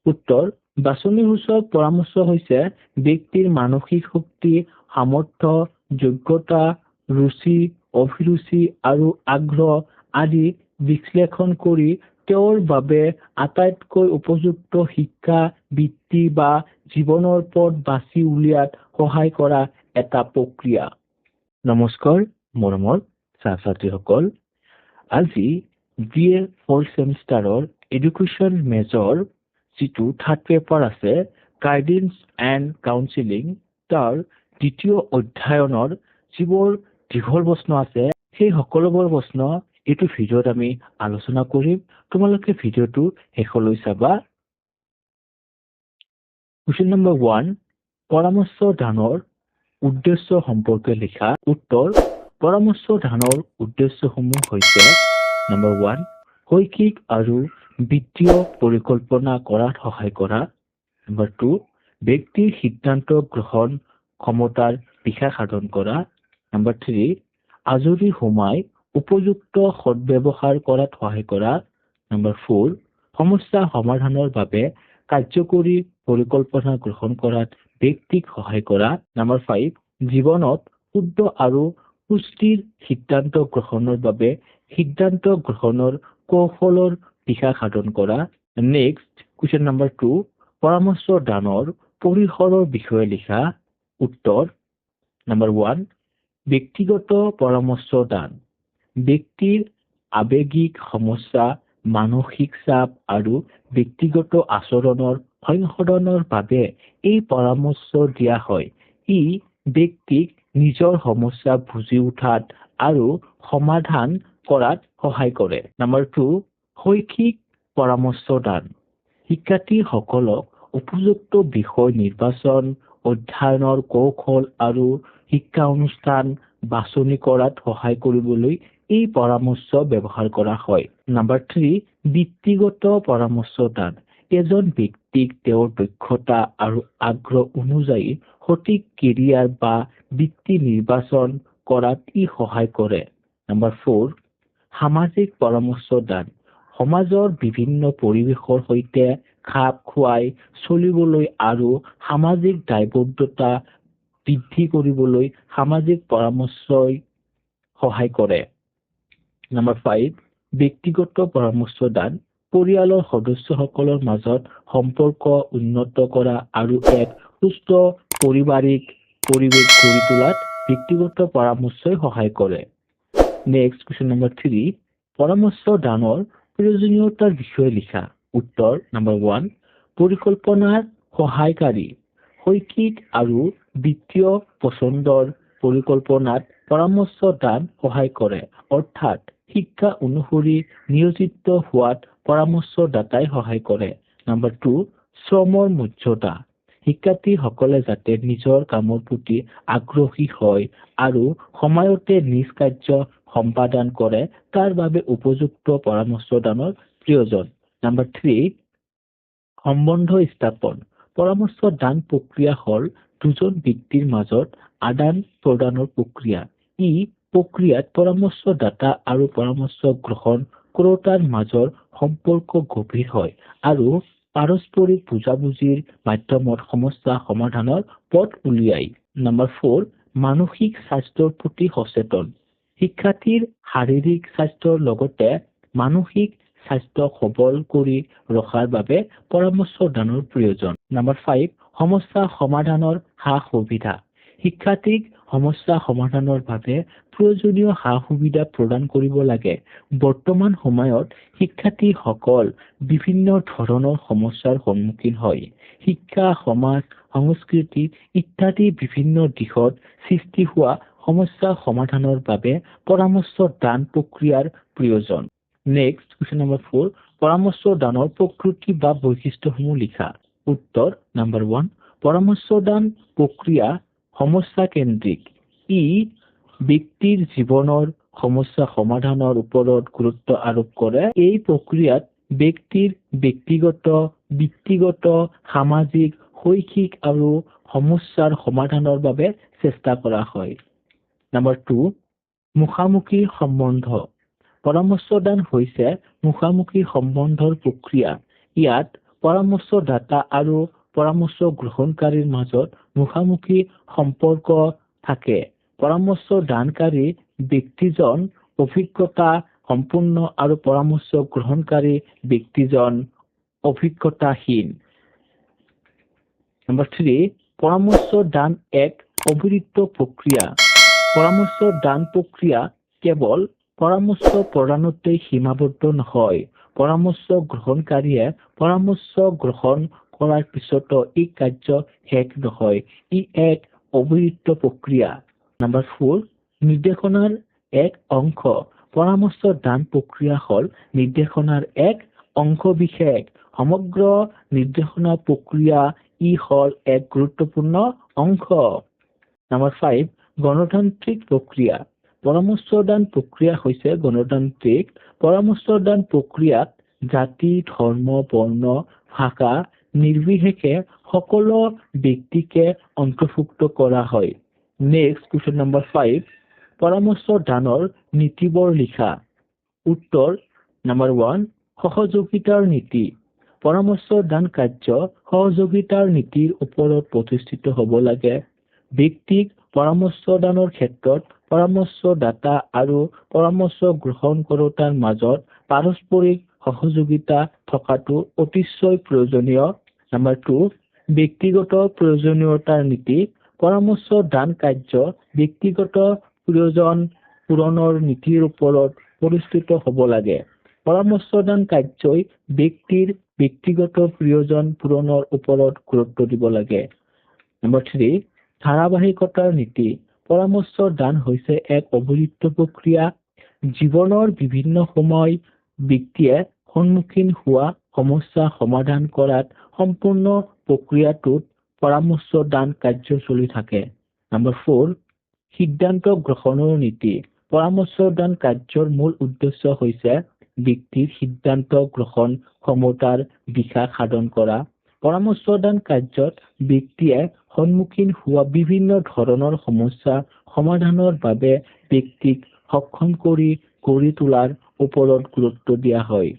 উত্তৰ, বাছনিসূচক পৰামৰ্শ হৈছে ব্যক্তিৰ মানসিক শক্তি, সামৰ্থ্য, যোগ্যতা, ৰুচি, অভিৰুচি আৰু আগ্ৰহ আদি বিশ্লেষণ কৰি তেওঁৰ বাবে আটাইতকৈ উপযুক্ত শিক্ষা, বৃত্তি বা জীৱনৰ পথ বাছি উলিয়াত সহায় কৰা এটা প্ৰক্ৰিয়া। নমস্কাৰ মৰমৰ ছাত্ৰ-ছাত্ৰীসকল, আজি BA 4th চেমিষ্টাৰৰ এডুকেশ্যন মেজৰ যিটো থাৰ্ড পেপাৰ আছে গাইডেন্স এণ্ড কাউন্সিলিং তাৰ দ্বিতীয় অধ্যয়নৰ যিবোৰ দীঘল প্ৰশ্ন আছে সেই সকলোবোৰ প্ৰশ্ন এইটো ভিডিঅ'ত আমি আলোচনা কৰিম। তোমালোকে ভিডিঅ'টো শেষলৈ চাবা। কুৱেশ্যন নম্বৰ 1, পৰামৰ্শ দানৰ উদ্দেশ্য সম্পৰ্কে লিখা। উত্তৰ, পৰামৰ্শ দানৰ উদ্দেশ্যসমূহ হৈছে নম্বৰ 1, শৈক্ষিক আৰু বিত্তীয় পৰিকল্পনা কৰাত সহায় কৰা। নম্বৰ 2, ব্যক্তিৰ সিদ্ধান্ত গ্ৰহণ ক্ষমতাৰ বিকাশ সাধন কৰা। নম্বৰ 3, আজৰি সময় উপযুক্ত সদ্ব্যৱহাৰ কৰাত সহায় কৰা। নম্বৰ 4, সমস্যা সমাধানৰ বাবে কাৰ্যকৰী পৰিকল্পনা গ্ৰহণ কৰাত ব্যক্তিক সহায় কৰা। নম্বৰ 5, জীৱনত শুদ্ধ আৰু সুস্থিৰ সিদ্ধান্ত গ্ৰহণৰ বাবে সিদ্ধান্ত গ্ৰহণৰ কৌশলৰ বিকাশ সাধন কৰা। নেক্সট কুৱেশ্যন নম্বৰ 2, পৰামৰ্শ দানৰ পৰিসৰৰ বিষয়ে লিখা। উত্তৰ, নম্বৰ 1, ব্যক্তিগত পৰামৰ্শ দান ব্যক্তিৰ আৱেগিক সমস্যা, মানসিক চাপ আৰু ব্যক্তিগত আচৰণৰ সংশোধনৰ বাবে এই পৰামৰ্শ দিয়া হয়। ই ব্যক্তিক নিজৰ সমস্যা বুজি উঠাত আৰু সমাধান কৰাত সহায় কৰে। নম্বৰ 2, শৈক্ষিক পৰামৰ্শ দান শিক্ষাৰ্থীসকলক উপযুক্ত বিষয় নিৰ্বাচন, অধ্যয়নৰ কৌশল আৰু শিক্ষা অনুষ্ঠান বাছনি কৰাত সহায় কৰিবলৈ এই পৰামৰ্শ ব্যৱহাৰ কৰা হয়। নম্বৰ 3, বৃত্তিগত পৰামৰ্শ দান এজন ব্যক্তিক তেওঁৰ দক্ষতা আৰু আগ্ৰহ অনুযায়ী সঠিক কেৰিয়াৰ বা বৃত্তি নিৰ্বাচন কৰাত ই সহায় কৰে। নম্বৰ 4, সামাজিক পৰামৰ্শ দান সমাজৰ বিভিন্ন পৰিৱেশৰ সৈতে খাপ খুৱাই চলিবলৈ আৰু সামাজিক দায়বদ্ধতা বৃদ্ধি কৰিবলৈ সামাজিক পৰামৰ্শই সহায় কৰে। নম্বৰ 5, ব্যক্তিগত পৰামৰ্শ দান পৰিয়ালৰ সদস্যসকলৰ মাজত সম্পৰ্ক উন্নত কৰা আৰু এক সুস্থ পাৰিবাৰিক পৰিৱেশ গঢ়ি তোলাত ব্যক্তিগত পৰামৰ্শই সহায় কৰে। নেক্সট কুৱেশ্যন নম্বৰ 3, পৰামৰ্শ দানৰ প্ৰয়োজনীয়তাৰ বিষয়ে লিখা। উত্তৰ, নম্বৰ 1, পৰিকল্পনাৰ সহায়কাৰী শৈক্ষিক আৰু বিত্তীয় পছন্দৰ পৰিকল্পনাত পৰামৰ্শ দান সহায় কৰে। অৰ্থাৎ শিক্ষা অনুসৰি নিয়োজিত হোৱাত পৰামৰ্শদাতাই সহায় কৰে। নম্বৰ 2, শ্ৰমৰ মৰ্যাদা শিক্ষাৰ্থীসকলে যাতে নিজৰ কামৰ প্ৰতি আগ্ৰহী হয় আৰু সময়তে নিজ কাৰ্য সম্পাদন কৰে তাৰ বাবে উপযুক্ত পৰামৰ্শ দানৰ প্ৰয়োজন। নম্বৰ 3, সম্বন্ধ স্থাপন পৰামৰ্শ দান প্ৰক্ৰিয়া হ'ল দুজন ব্যক্তিৰ মাজত আদান প্ৰদানৰ প্ৰক্ৰিয়া। ই প্ৰক্ৰিয়াত পৰামৰ্শদাতা আৰু পৰামৰ্শ গ্ৰহণ কৰোতাৰ মাজৰ সম্পৰ্ক গভীৰ হয় আৰু পাৰস্পৰিক বুজাবুজিৰ মাধ্যমত সমস্যা সমাধানৰ পথ উলিয়ায়। নম্বৰ 4, মানসিক স্বাস্থ্যৰ প্ৰতি সচেতন শিক্ষাৰ্থীৰ শাৰীৰিক স্বাস্থ্যৰ লগতে মানসিক স্বাস্থ্য সবল কৰি ৰখাৰ বাবে পৰামৰ্শ দানৰ প্ৰয়োজন। নম্বৰ 5, সমস্যা সমাধানৰ সা-সুবিধা শিক্ষাৰ্থীক সমস্যা সমাধানৰ বাবে প্ৰয়োজনীয় সা-সুবিধা প্ৰদান কৰিব লাগে। বৰ্তমান সময়ত শিক্ষাৰ্থীসকল বিভিন্ন ধৰণৰ সমস্যাৰ সন্মুখীন হয়। শিক্ষা, সমাজ, সংস্কৃতি ইত্যাদি বিভিন্ন দিশত সৃষ্টি হোৱা সমস্যা সমাধানৰ বাবে পৰামৰ্শ দান প্ৰক্ৰিয়াৰ প্ৰয়োজন। নেক্সট কুৱেশ্যন নম্বৰ 4, পৰামৰ্শ দানৰ প্ৰকৃতি বা বৈশিষ্ট্যসমূহ লিখা। উত্তৰ, নম্বৰ 1, পৰামৰ্শ দান প্ৰক্ৰিয়া সমস্যা কেন্দ্ৰিক। ই ব্যক্তিৰ জীৱনৰ সমস্যা সমাধানৰ ওপৰত গুৰুত্ব আৰোপ কৰে। এই প্ৰক্ৰিয়াত ব্যক্তিৰ ব্যক্তিগত, বৃত্তিগত, সামাজিক, শৈক্ষিক আৰু সমস্যাৰ সমাধানৰ বাবে চেষ্টা কৰা হয়। নম্বৰ 2, মুখামুখি সম্বন্ধ পৰামৰ্শ দান হৈছে মুখামুখি সম্বন্ধৰ প্ৰক্ৰিয়া। ইয়াত পৰামৰ্শদাতা আৰু পৰামৰ্শ গ্ৰহণকাৰীৰ মাজত মুখামুখি সম্পৰ্ক থাকে। পৰামৰ্শ দানকাৰী ব্যক্তিজন অভিজ্ঞতা সম্পূৰ্ণ আৰু পৰামৰ্শ গ্ৰহণকাৰী ব্যক্তিজন অভিজ্ঞতাহীন। নম্বৰ 3, পৰামৰ্শ দান এক অবিৰত প্ৰক্ৰিয়া। পৰামৰ্শ দান প্ৰক্ৰিয়া কেৱল পৰামৰ্শ প্ৰদানতেই সীমাবদ্ধ নহয়। পৰামৰ্শ গ্ৰহণকাৰীয়ে পৰামৰ্শ গ্ৰহণ কৰাৰ পিছতো এই কাৰ্য শেষ নহয়। ই এক অবিৰত প্ৰক্ৰিয়া। নম্বৰ 4, নিৰ্দেশনাৰ এক অংশ। পৰামৰ্শ দান প্ৰক্ৰিয়া হ'ল নিৰ্দেশনাৰ এক অংশ বিশেষ। সমগ্ৰ নিৰ্দেশনা প্ৰক্ৰিয়া ই হ'ল এক গুৰুত্বপূৰ্ণ অংশ। নম্বৰ 5, গণতান্ত্ৰিক প্ৰক্ৰিয়া। পৰামৰ্শ দান প্ৰক্ৰিয়া হৈছে গণতান্ত্ৰিক। পৰামৰ্শ দান প্ৰক্ৰিয়াত জাতি, ধৰ্ম, বৰ্ণ, ভাষা নিৰ্বিশেষে সকলো ব্যক্তিকে অন্তৰ্ভুক্ত কৰা হয়। নেক্সট কুৱেশ্যন নম্বৰ 5, পৰামৰ্শ দানৰ নীতিবোৰ লিখা। উত্তৰ নম্বৰ 1, সহযোগিতাৰ নীতি। পৰামৰ্শ দান কাৰ্য সহযোগিতাৰ নীতিৰ ওপৰত প্ৰতিষ্ঠিত হ'ব লাগে। ব্যক্তিক পৰামৰ্শ দানৰ ক্ষেত্ৰত পৰামৰ্শদাতা আৰু পৰামৰ্শ গ্ৰহণ কৰোতাৰ মাজত পাৰস্পৰিক সহযোগিতা থকাটো অতিশয় প্ৰয়োজনীয়। নম্বৰ 2, ব্যক্তিগত প্ৰয়োজনীয়তাৰ নীতি। পৰামৰ্শ দান কাৰ্য ব্যক্তিগত প্ৰয়োজন পূৰণৰ নীতিৰ ওপৰত প্ৰতিষ্ঠিত হ'ব লাগে। পৰামৰ্শ দান কাৰ্যই ব্যক্তিৰ ব্যক্তিগত প্ৰয়োজন পূৰণৰ ওপৰত গুৰুত্ব দিব লাগে। নম্বৰ 3, ধাৰাবাহিকতাৰ নীতি। পৰামৰ্শ দান হৈছে এক অবিৰত প্ৰক্ৰিয়া। জীৱনৰ বিভিন্ন সময় ব্যক্তিয়ে সন্মুখীন হোৱা সমস্যা সমাধান কৰাত সম্পূৰ্ণ প্ৰক্ৰিয়াটোত পৰামৰ্শ দান কাৰ্য চলি থাকে। নম্বৰ 4, সিদ্ধান্ত গ্ৰহণৰ নীতি। পৰামৰ্শ দান কাৰ্যৰ মূল উদ্দেশ্য হৈছে ব্যক্তিৰ সিদ্ধান্ত গ্ৰহণ ক্ষমতাৰ বিকাশ সাধন কৰা। পৰামৰ্শ দান কাৰ্যত ব্যক্তিয়ে সন্মুখীন হোৱা বিভিন্ন ধৰণৰ সমস্যা সমাধানৰ বাবে ব্যক্তিক সক্ষম কৰি তোলাৰ ওপৰত গুৰুত্ব দিয়া হয়।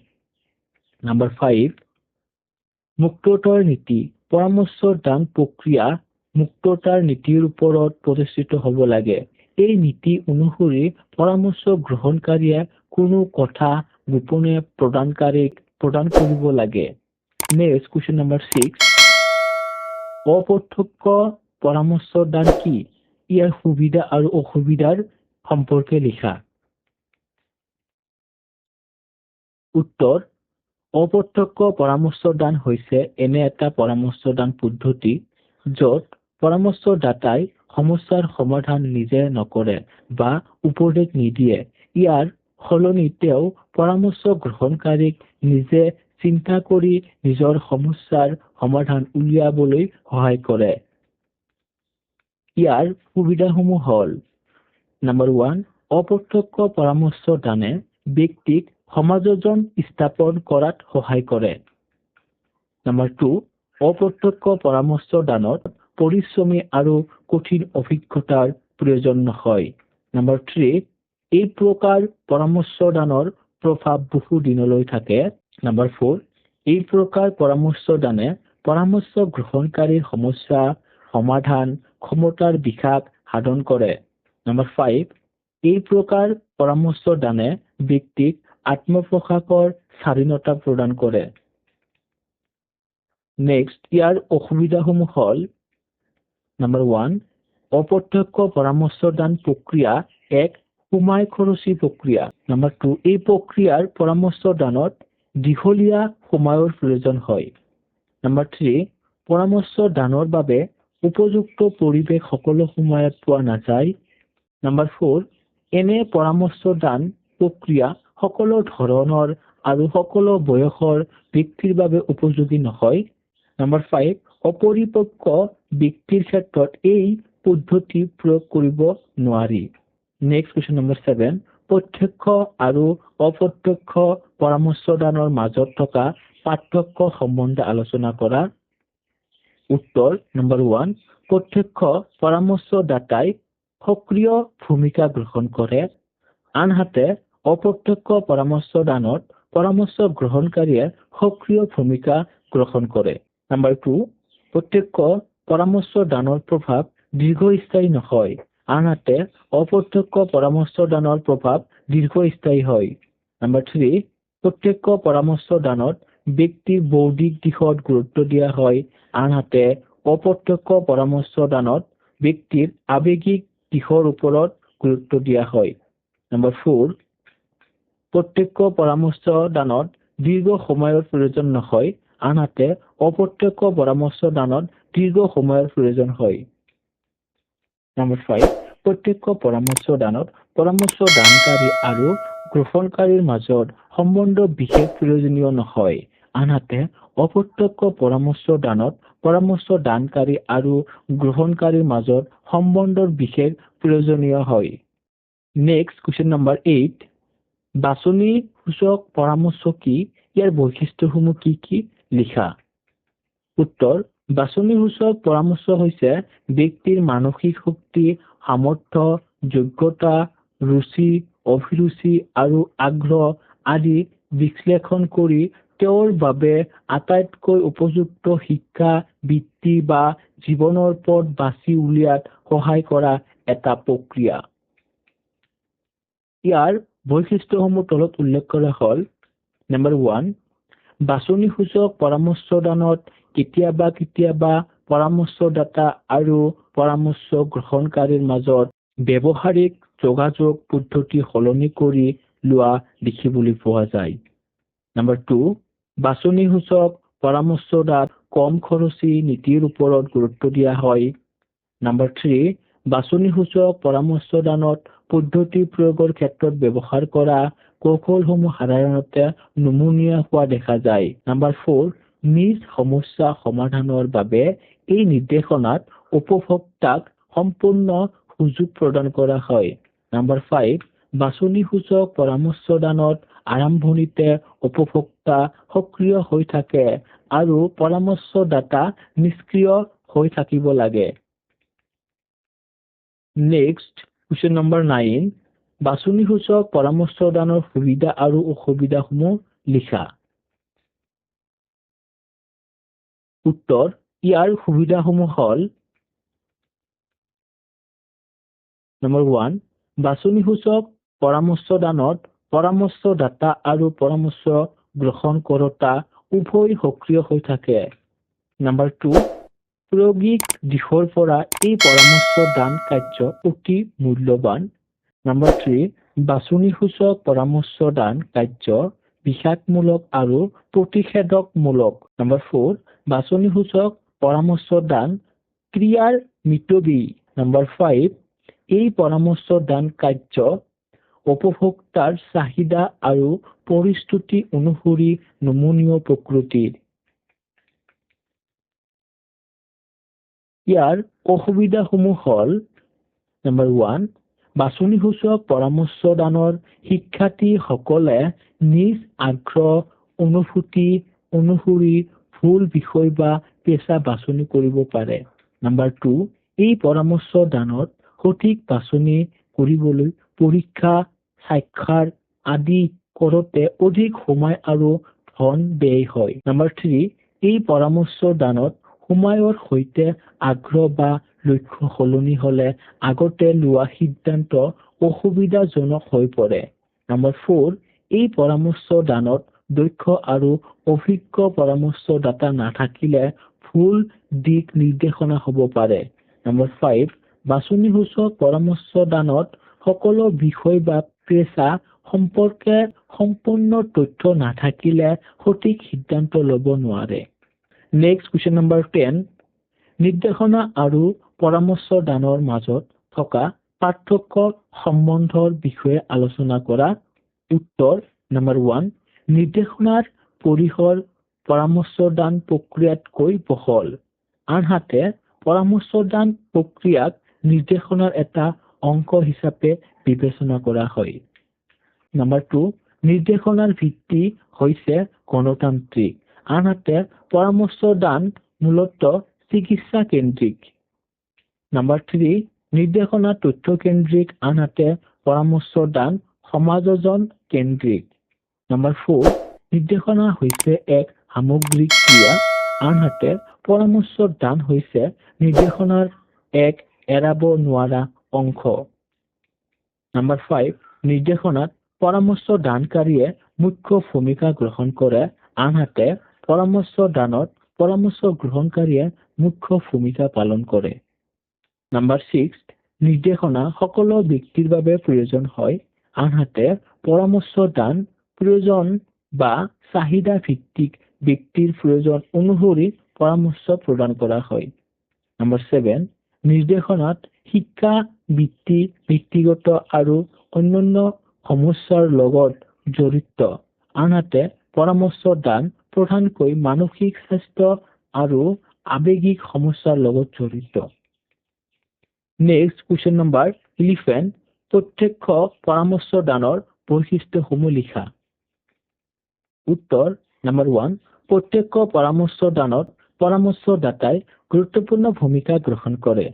নম্বৰ 5, মুক্ততাৰ নীতি। পৰামৰ্শ দান প্ৰক্ৰিয়া মুক্ততাৰ নীতিৰ ওপৰত প্ৰতিষ্ঠিত হ'ব লাগে। এই নীতি অনুসৰি পৰামৰ্শ গ্ৰহণকাৰীয়ে কোনো কথা গোপনে প্ৰদান কৰিব লাগে। নেক্সট কুৱেশ্যন নম্বৰ 6, অপ্ৰত্যক্ষ পৰামৰ্শ দান কি? ইয়াৰ সুবিধা আৰু অসুবিধাৰ সম্পৰ্কে লিখা। উত্তৰ, অপ্ৰত্যক্ষ পৰামৰ্শ দান হৈছে এনে এটা পৰামৰ্শ দান পদ্ধতি য'ত পৰামৰ্শদাতাই সমস্যাৰ সমাধান নিজে নকৰে বা উপদেশ নিদিয়ে। ইয়াৰ সলনি তেওঁ পৰামৰ্শ গ্ৰহণকাৰীক নিজে চিন্তা কৰি নিজৰ সমস্যাৰ সমাধান উলিয়াবলৈ সহায় কৰে। ইয়াৰ সুবিধাসমূহ হ'ল, নম্বৰ 1, অপ্ৰত্যক্ষ পৰামৰ্শ দানে ব্যক্তিক সমাযোজন স্থাপন কৰাত সহায় কৰে। নম্বৰ 2, অপ্ৰত্যক্ষ পৰামৰ্শ দানত পৰিশ্ৰমী আৰু কঠিন অভিজ্ঞতাৰ প্ৰয়োজন নহয়। নম্বৰ 3, এই প্ৰকাৰ পৰামৰ্শ দানৰ প্ৰভাৱ বহু দিনলৈ থাকে। নম্বৰ 4, এই প্ৰকাৰ পৰামৰ্শ দানে পৰামৰ্শ গ্ৰহণকাৰীৰ সমস্যা সমাধান ক্ষমতাৰ বিকাশ সাধন কৰে। নম্বৰ 5, এই প্ৰকাৰ পৰামৰ্শ দানে ব্যক্তিক আত্মপ্ৰকাশৰ স্বাধীনতা প্ৰদান কৰে। নেক্সট, ইয়াৰ অসুবিধাসমূহ হ'ল, নম্বৰ 1, অপ্ৰত্যক্ষ পৰামৰ্শ দান প্ৰক্ৰিয়া এক সময় খৰচী প্ৰক্ৰিয়া। নম্বৰ 2, এই প্ৰক্ৰিয়াৰ পৰামৰ্শ দানত দীঘলীয়া সময়ৰ প্ৰয়োজন হয়। নম্বৰ 3, পৰামৰ্শ দানৰ বাবে উপযুক্ত পৰিৱেশ সকলো সময়ত পোৱা নাযায়। নম্বৰ 4, এনে পৰামৰ্শ দান প্ৰক্ৰিয়া সকলো ধৰণৰ আৰু সকলো বয়সৰ ব্যক্তিৰ বাবে উপযোগী নহয়। নম্বৰ 5, অপৰিপক্ক ব্যক্তিৰ ক্ষেত্ৰত এই পদ্ধতি প্ৰয়োগ কৰিব নোৱাৰি। নেক্সট কুৱেশ্যন নম্বৰ 7, প্ৰত্যক্ষ আৰু অপ্ৰত্যক্ষ পৰামৰ্শ দানৰ মাজত থকা পাৰ্থক্য সম্বন্ধে আলোচনা কৰা। উত্তৰ, নম্বৰ 1, প্ৰত্যক্ষ পৰামৰ্শদাতাই সক্ৰিয় ভূমিকা গ্ৰহণ কৰে। আনহাতে অপ্ৰত্যক্ষ পৰামৰ্শ দানত পৰামৰ্শ গ্ৰহণকাৰীয়ে সক্ৰিয় ভূমিকা গ্ৰহণ কৰে। নাম্বাৰ 2, প্ৰত্যক্ষ পৰামৰ্শ দানৰ প্ৰভাৱ দীৰ্ঘস্থায়ী নহয়, আনহাতে অপ্ৰত্যক্ষ পৰামৰ্শ দানৰ প্ৰভাৱ দীৰ্ঘস্থায়ী হয়। নাম্বাৰ 3, প্ৰত্যক্ষ পৰামৰ্শ দানত ব্যক্তিৰ বৌদ্ধিক দিশত গুৰুত্ব দিয়া হয়, আনহাতে অপ্ৰত্যক্ষ পৰামৰ্শ দানত ব্যক্তিৰ আবেগিক দিশৰ ওপৰত গুৰুত্ব দিয়া হয়। নাম্বার 4, প্রত্যক্ষ পরামর্শ দানত দীর্ঘ সময়ের প্রয়োজন নহয়, আনহাতে অপ্রত্যক্ষ পরামর্শ দানত দীর্ঘ সময়ের প্রয়োজন হয়। নাম্বার 5, প্রত্যক্ষ পরামর্শ দানত পরামর্শ দানকারী আৰু গ্ৰহণকাৰীৰ মাজত সম্বন্ধ বিশেষ প্ৰয়োজনীয় নহয়, আনহাতে অপ্ৰত্যক্ষ পৰামৰ্শ দানত পৰামৰ্শ দানকাৰী আৰু গ্ৰহণকাৰীৰ মাজত সম্বন্ধৰ বিশেষ প্ৰয়োজনীয় হয়। নেক্সট কোয়েশ্চন নাম্বাৰ 8, বাছনি সূচক পৰামৰ্শ কি, ইয়াৰ বৈশিষ্ট্যসমূহ কি লিখা। উত্তৰ, বাছনি সূচক পৰামৰ্শ হৈছে ব্যক্তিৰ মানসিক শক্তি, সামৰ্থ্য, যোগ্যতা, ৰুচি, অভিৰুচি আৰু আগ্ৰহ আদি বিশ্লেষণ কৰি তেওঁৰ বাবে আটাইতকৈ উপযুক্ত শিক্ষা, বৃত্তি বা জীৱনৰ পথ বাছি উলিয়াত সহায় কৰা এটা প্ৰক্ৰিয়া। ইয়াৰ বৈশিষ্ট্যসমূহ তলত উল্লেখ কৰা হ'ল। নাম্বাৰ 1, বাছনি সূচক পৰামৰ্শদানত কেতিয়াবা পৰামৰ্শদাতা আৰু পৰামৰ্শ গ্ৰহণকাৰীৰ মাজত ব্যৱহাৰিক যোগাযোগ পদ্ধতি সলনি কৰি লোৱা দেখিবলৈ পোৱা যায়। নাম্বাৰ 2, বাছনি সূচক পৰামৰ্শদাত কম খৰচী নীতিৰ ওপৰত গুৰুত্ব দিয়া হয়। নাম্বাৰ 3, বাছনি সূচক পৰামৰ্শদানত পদ্ধতি প্ৰয়োগৰ ক্ষেত্ৰত ব্যৱহাৰ কৰা কৌশলসমূহ সাধাৰণতে নমনীয় হোৱা দেখা যায়। নাম্বাৰ 4, নিজ সমস্যা সমাধানৰ বাবে এই নিৰ্দেশনাত উপভোক্তাক সম্পূৰ্ণ সুযোগ প্ৰদান কৰা হয়। নাম্বাৰ 5, বাছনি সূচক পৰামৰ্শদানত আৰম্ভণিতে উপভোক্তা সক্ৰিয় হৈ থাকে আৰু পৰামৰ্শদাতা নিষ্ক্ৰিয় হৈ থাকিব লাগে। নেক্সট কোয়েশ্চন নাম্বাৰ 9, বাছনি সূচক পৰামৰ্শদানৰ সুবিধা আৰু অসুবিধাসমূহ লিখা। উত্তৰ, ইয়াৰ সুবিধাসমূহ হ'ল। নাম্বাৰ 1, বাছনি সূচক পৰামৰ্শদানত পৰামৰ্শদাতা আৰু পৰামৰ্শ গ্ৰহণ কৰোতা উভয় সক্ৰিয় হৈ থাকে। নাম্বাৰ 2, প্ৰায়োগিক দিশৰ পৰা এই পৰামৰ্শ দান কাৰ্য অতি মূল্যৱান। নাম্বাৰ 3, বাছনি সূচক পৰামৰ্শ দান কাৰ্য বিষাদমূলক আৰু প্ৰতিষেধকমূলক। নাম্বাৰ 4, বাছনি সূচক পৰামৰ্শ দান ক্ৰিয়াৰ মিতব্যয়ী। নাম্বাৰ 5, এই পৰামৰ্শ দান কাৰ্য উপভোক্তাৰ চাহিদা আৰু পৰিস্থিতি অনুসৰি নমনীয় প্ৰকৃতিৰ। ইয়াৰ অসুবিধাসমূহ হ'ল। নাম্বাৰ 1, বাছনি সূচক পৰামৰ্শ দানৰ শিক্ষাৰ্থীসকলে নিজ আগ্ৰহ অনুভূতি অনুসৰি ভুল বিষয় বা পেছা বাছনি কৰিব পাৰে। নাম্বাৰ 2, এই পৰামৰ্শ দানত সঠিক বাছনি কৰিবলৈ পৰীক্ষা, সাক্ষাৎ আদি কৰোঁতে অধিক সময় আৰু ধন ব্যয় হয়। নাম্বাৰ 3, এই পৰামৰ্শ দানত সময়ৰ সৈতে আগ্ৰহ বা লক্ষ্য সলনি হলে আগতে লোৱা সিদ্ধান্ত অসুবিধাজনক হৈ পৰে। নাম্বাৰ 4, এই পৰামৰ্শ দানত দক্ষ আৰু অভিজ্ঞ পৰামৰ্শদাতা নাথাকিলে ভুল দিক নিৰ্দেশনা হ'ব পাৰে। নাম্বাৰ 5, বাছনি সূচক পৰামৰ্শ দানত সকলো বিষয় বা পেছা সম্পৰ্কে সম্পূৰ্ণ তথ্য নাথাকিলে সঠিক সিদ্ধান্ত ল'ব নোৱাৰে। নেক্সট কোয়েশ্চন নাম্বাৰ 10, নিৰ্দেশনা আৰু পৰামৰ্শ দানৰ মাজত থকা পাৰ্থক্য সম্বন্ধৰ বিষয়ে আলোচনা কৰা। উত্তৰ, নাম্বাৰ 1, নিৰ্দেশনাৰ পৰিসৰ পৰামৰ্শ দান প্ৰক্ৰিয়াতকৈ বহল, আনহাতে পৰামৰ্শ দান প্ৰক্ৰিয়াক নিৰ্দেশনাৰ এটা অংশ হিচাপে বিবেচনা কৰা হয়। নাম্বাৰ 2, নিৰ্দেশনাৰ ভিত্তি হৈছে গণতান্ত্ৰিক, আনহাতে পৰামৰ্শ দান মূলতঃ চিকিৎসা কেন্দ্ৰিক। নাম্বাৰ 3, নিৰ্দেশনা তথ্য কেন্দ্ৰিক, আনহাতে পৰামৰ্শ দান সমাযোজন কেন্দ্ৰিক। নাম্বাৰ 4, নিৰ্দেশনা হৈছে এক সামগ্ৰিক ক্ৰিয়া, আনহাতে পৰামৰ্শ দান হৈছে নিৰ্দেশনাৰ এক এৰাব নোৱাৰা অংশ। নাম্বাৰ 5, নিৰ্দেশনাত পৰামৰ্শ দানকাৰীয়ে মুখ্য ভূমিকা গ্ৰহণ কৰে, আনহাতে পৰামৰ্শ দানত পৰামৰ্শ গ্ৰহণকাৰীয়ে মুখ্য ভূমিকা পালন কৰে। নাম্বাৰ 6, নিৰ্দেশনা সকলো ব্যক্তিৰ বাবে প্ৰয়োজন হয়, আনহাতে পৰামৰ্শ দান প্ৰয়োজন বা চাহিদা ভিত্তিক ব্যক্তিৰ প্ৰয়োজন অনুসৰি পৰামৰ্শ প্ৰদান কৰা হয়। নাম্বাৰ 7, নিৰ্দেশনাত শিক্ষা, বৃত্তি, ব্যক্তিগত আৰু অন্যান্য সমস্যাৰ লগত জড়িত, আনহাতে পৰামৰ্শ দান প্ৰধানকৈ মানসিক স্বাস্থ্য আৰু আৱেগিক সমস্যাৰ লগত জড়িত। নেক্সট কুৱেশ্যন নম্বৰ 11, প্ৰত্যক্ষ পৰামৰ্শ দানৰ বৈশিষ্ট্যসমূহ লিখা। উত্তৰ নাম্বাৰ 1, প্ৰত্যক্ষ পৰামৰ্শ দানত পৰামৰ্শদাতাই গুৰুত্বপূৰ্ণ ভূমিকা গ্ৰহণ কৰে।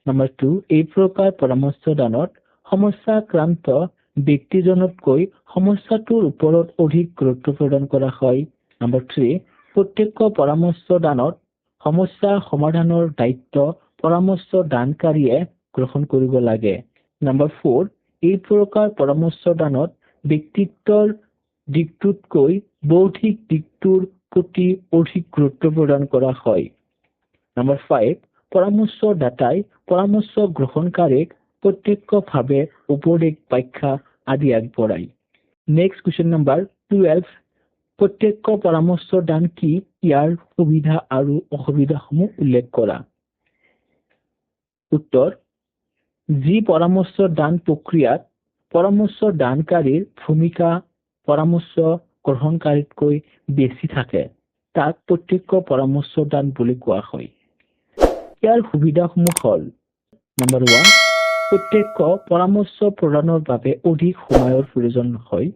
নাম্বাৰ 2, এই প্ৰকাৰ পৰামৰ্শ দানত সমস্যাক্ৰান্ত ব্যক্তিজনতকৈ সমস্যাটোৰ ওপৰত অধিক গুৰুত্ব প্ৰদান কৰা হয়। নাম্বাৰ 3, প্ৰত্যক্ষ পৰামৰ্শ দানত সমস্যা সমাধানৰ দায়িত্ব পৰামৰ্শ দানকাৰীয়ে গ্ৰহণ কৰিব লাগে। নাম্বাৰ 4, এই প্ৰকাৰ পৰামৰ্শ দানত ব্যক্তিত্বৰ দিশটোতকৈ বৌদ্ধিক দিশটোৰ প্ৰতি অধিক গুৰুত্ব প্ৰদান কৰা হয়। নাম্বাৰ 5, পৰামৰ্শদাতাই পৰামৰ্শ গ্ৰহণকাৰীক প্ৰত্যক্ষভাৱে উপদেশ, ব্যাখ্যা আদি আগবঢ়ায়। নেক্সট কুৱেশ্যন নম্বৰ 12, প্ৰত্যক্ষ পৰামৰ্শ দান কি? ইয়াৰ সুবিধা আৰু অসুবিধাসমূহ উল্লেখ কৰা। উত্তৰ, যি পৰামৰ্শ দান প্ৰক্ৰিয়াত পৰামৰ্শ দানকাৰীৰ ভূমিকা পৰামৰ্শ গ্ৰহণকাৰীতকৈ বেছি থাকে, তাক প্ৰত্যক্ষ পৰামৰ্শ দান বুলি কোৱা হয়। ইয়াৰ সুবিধাসমূহ হ'ল, নম্বৰ 1, প্ৰত্যক্ষ পৰামৰ্শ প্ৰদানৰ বাবে অধিক সময়ৰ প্ৰয়োজন হয়।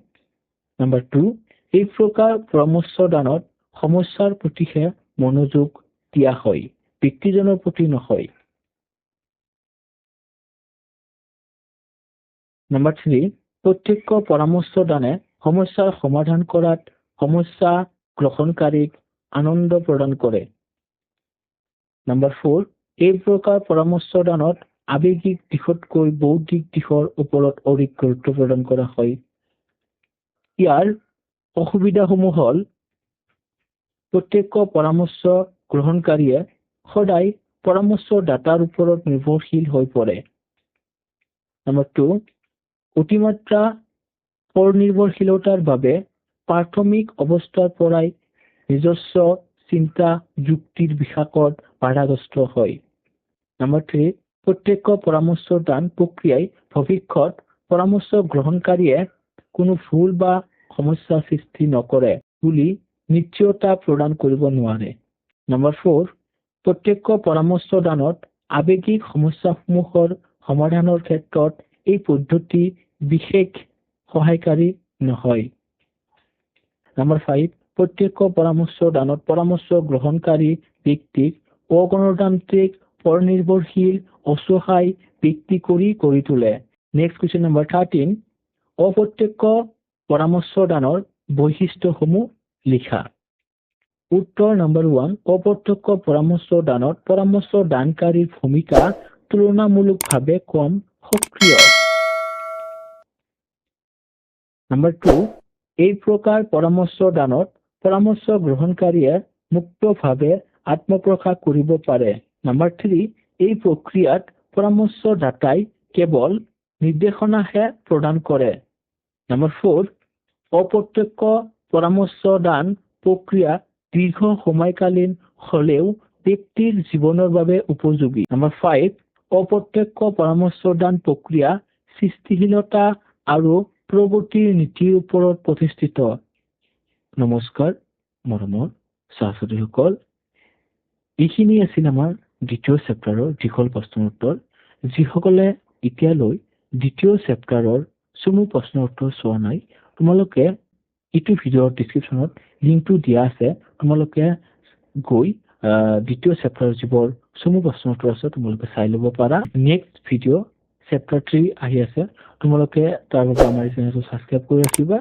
নম্বৰ 2, এই প্ৰকাৰ পৰামৰ্শ দানত সমস্যাৰ প্ৰতিহে মনোযোগ দিয়া হয়, ব্যক্তিজনৰ প্ৰতি নহয়। নম্বৰ 3, প্ৰত্যক্ষ পৰামৰ্শ দানে সমস্যাৰ সমাধান কৰাত সমস্যা গ্ৰহণকাৰীক আনন্দ প্ৰদান কৰে। নম্বৰ 4, এই প্ৰকাৰ পৰামৰ্শ দানত আৱেগিক দিশতকৈ বৌদ্ধিক দিশৰ ওপৰত অধিক গুৰুত্ব প্ৰদান কৰা হয়। ইয়াৰ অসুবিধাসমূহ হ'ল, প্ৰত্যক্ষ পৰামৰ্শ গ্ৰহণকাৰীয়ে সদায় পৰামৰ্শদাতাৰ ওপৰত নিৰ্ভৰশীল হৈ পৰে। নম্বৰ 2, অতিমাত্ৰা পৰনিৰ্ভৰশীলতাৰ বাবে প্ৰাথমিক অৱস্থাৰ পৰাই নিজস্ব চিন্তা যুক্তিৰ বিকাশত বাধাগ্ৰস্ত হয়। নম্বৰ 3, প্ৰত্যক্ষ পৰামৰ্শ দান প্ৰক্ৰিয়াই ভৱিষ্যত পৰামৰ্শ গ্ৰহণকাৰীয়ে কোনো ভুল বা সমস্যা সৃষ্টি নকৰে বুলি নিশ্চয়তা প্ৰদান কৰিব নোৱাৰে। নম্বৰ 4, প্ৰত্যক্ষ পৰামৰ্শ দানত আৱেগিক সমস্যাসমূহৰ সমাধানৰ ক্ষেত্ৰত এই পদ্ধতি বিশেষ সহায়কাৰী নহয়। নম্বৰ 5, প্ৰত্যক্ষ পৰামৰ্শ দানত পৰামৰ্শ গ্ৰহণকাৰী ব্যক্তিক অগণতান্ত্ৰিক, পৰনিৰ্ভৰশীল, অসহায় ব্যক্তি কৰি তোলে। নেক্সট কুৱেশ্যন নম্বৰ 13, অপ্ৰত্যক্ষ পৰামৰ্শ দানৰ বৈশিষ্ট্যসমূহ লিখা। উত্তৰ নম্বৰ 1, অপ্ৰত্যক্ষ পৰামৰ্শ দানত পৰামৰ্শ দানকাৰীৰ ভূমিকা তুলনামূলকভাৱে কম সক্ৰিয়। নম্বৰ 2, এই প্ৰকাৰ পৰামৰ্শ দানত পৰামৰ্শ গ্ৰহণকাৰীয়ে মুক্তভাৱে আত্মপ্ৰকাশ কৰিব পাৰে। নম্বৰ 3, এই প্ৰক্ৰিয়াত পৰামৰ্শদাতাই কেৱল নিৰ্দেশনাহে প্ৰদান কৰে। নম্বৰ 4, অপ্ৰত্যক্ষ পৰামৰ্শ দান প্ৰক্ৰিয়া দীৰ্ঘ সময়কালীন হ'লেও ব্যক্তিৰ জীৱনৰ বাবে উপযোগী। নম্বৰ 5, অপ্ৰত্যক্ষ পৰামৰ্শ দান প্ৰক্ৰিয়া সৃষ্টিশীলতা আৰু প্ৰগতিৰ নীতিৰ ওপৰত প্ৰতিষ্ঠিত। নমস্কাৰ মৰমৰ ছাত্ৰ-ছাত্ৰীসকল, এইখিনি আছিল আমাৰ দ্বিতীয় চেপ্টাৰৰ দীঘল প্ৰশ্নৰ উত্তৰ। যিসকলে এতিয়ালৈ দ্বিতীয় চেপ্টাৰৰ চমু প্ৰশ্নৰ উত্তৰ চোৱা নাই, তোমালোকে এইটো ভিডিঅ'ৰ ডিছক্ৰিপশ্যনত লিংকটো দিয়া আছে, তোমালোকে গৈ দ্বিতীয় চেপ্টাৰৰ যিবোৰ চমু প্ৰশ্নৰ উত্তৰ আছে তোমালোকে চাই ল'ব পাৰা। নেক্সট ভিডিঅ' চেপ্টাৰ 3 আহি আছে, তোমালোকে তাৰ বাবে আমাৰ চেনেলটো ছাবস্ক্ৰাইব কৰি ৰাখিবা।